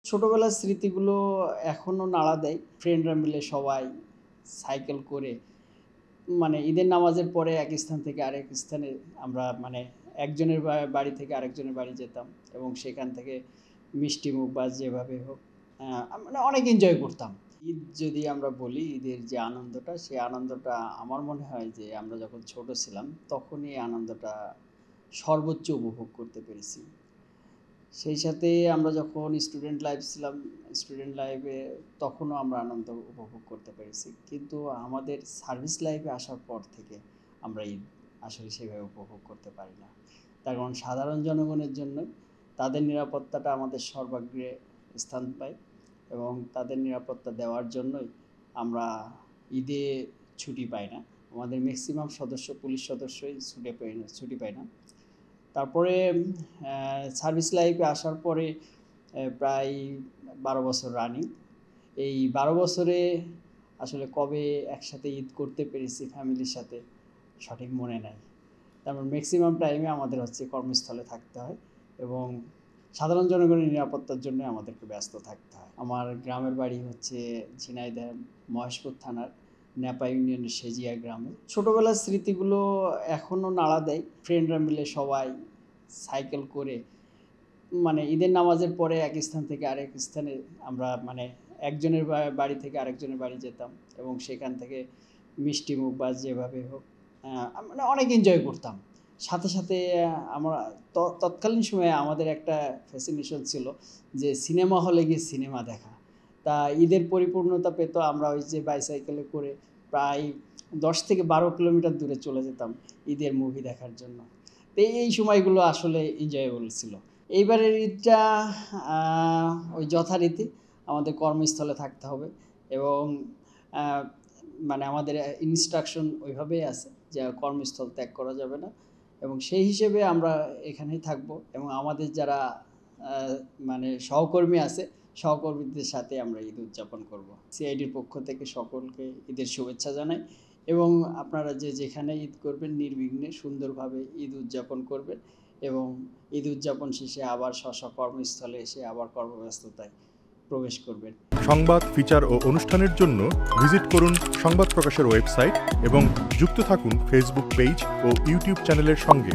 ছোটবেলার স্মৃতিগুলো এখনো নাড়া দেয়। ফ্রেন্ডরা মিলে সবাই সাইকেল করে ঈদের নামাজের পরে এক স্থান থেকে আরেক স্থানে আমরা একজনের বাড়ি থেকে আরেকজনের বাড়ি যেতাম এবং সেখান থেকে মিষ্টিমুখ বা যেভাবে হোক অনেক এনজয় করতাম। ঈদ যদি আমরা বলি, ঈদের যে আনন্দটা, সেই আনন্দটা আমার মনে হয় যে আমরা যখন ছোট ছিলাম তখনই এই আনন্দটা সর্বোচ্চ উপভোগ করতে পেরেছি। সেই সাথে আমরা যখন স্টুডেন্ট লাইফ ছিলাম, স্টুডেন্ট লাইফে তখনও আমরা আনন্দ উপভোগ করতে পেরেছি। কিন্তু আমাদের সার্ভিস লাইফে আসার পর থেকে আমরা ঈদ আসলে সেভাবে উপভোগ করতে পারি না। তার কারণ সাধারণ জনগণের জন্য তাদের নিরাপত্তাটা আমাদের সর্বাগ্রে স্থান পায় এবং তাদের নিরাপত্তা দেওয়ার জন্যই আমরা ঈদে ছুটি পাই না। আমাদের ম্যাক্সিমাম পুলিশ সদস্যই ছুটি পায় না। তারপরে সার্ভিস লাইফে আসার পরে প্রায় ১২ বছর রানিং। এই ১২ বছরে আসলে কবে একসাথে ঈদ করতে পেরেছি ফ্যামিলির সাথে সঠিক মনে নাই। তারপর ম্যাক্সিমাম টাইমে আমাদের কর্মস্থলে থাকতে হয় এবং সাধারণ জনগণের নিরাপত্তার জন্য আমাদেরকে ব্যস্ত থাকতে হয়। আমার গ্রামের বাড়ি ঝিনাইদহ মহেশপুর থানার ন্যাপা ইউনিয়নের সেজিয়া গ্রামে। ছোটবেলার স্মৃতিগুলো এখনো নাড়া দেয়। ফ্রেন্ডরা মিলে সবাই সাইকেল করে ঈদের নামাজের পরে এক স্থান থেকে আরেক স্থানে আমরা একজনের বাড়ি থেকে আরেকজনের বাড়ি যেতাম এবং সেখান থেকে মিষ্টিমুখ বা যেভাবে হোক অনেক এনজয় করতাম। সাথে সাথে আমরা তৎকালীন সময়ে আমাদের একটা ফ্যাসিনেশন ছিল যে সিনেমা হলে গিয়ে সিনেমা দেখা। তা ঈদের পরিপূর্ণতা পেত আমরা ওই যে বাইসাইকেলে করে প্রায় ১০ থেকে ১২ কিলোমিটার দূরে চলে যেতাম ঈদের মুভি দেখার জন্য। তো এই সময়গুলো আসলে এনজয়েবল ছিল। এইবারের ঈদটা ওই যথারীতি আমাদের কর্মস্থলে থাকতে হবে এবং আমাদের ইনস্ট্রাকশন ওইভাবেই আছে যে কর্মস্থল ত্যাগ করা যাবে না এবং সেই হিসেবে আমরা এখানেই থাকবো এবং আমাদের যারা সহকর্মী আছে, সহকর্মীদের সাথে আমরা ঈদ উদযাপন করব। সিআইডির পক্ষ থেকে সকলকে ঈদের শুভেচ্ছা জানাই এবং আপনারা যেখানে ঈদ করবেন নির্বিঘ্নে সুন্দরভাবে ঈদ উদযাপন করবেন এবং ঈদ উদযাপন শেষে আবার কর্মস্থলে এসে আবার কর্মব্যস্ততায় প্রবেশ করবেন। সংবাদ, ফিচার ও অনুষ্ঠানের জন্য ভিজিট করুন সংবাদ প্রকাশের ওয়েবসাইট এবং যুক্ত থাকুন ফেসবুক পেজ ও ইউটিউব চ্যানেলের সঙ্গে।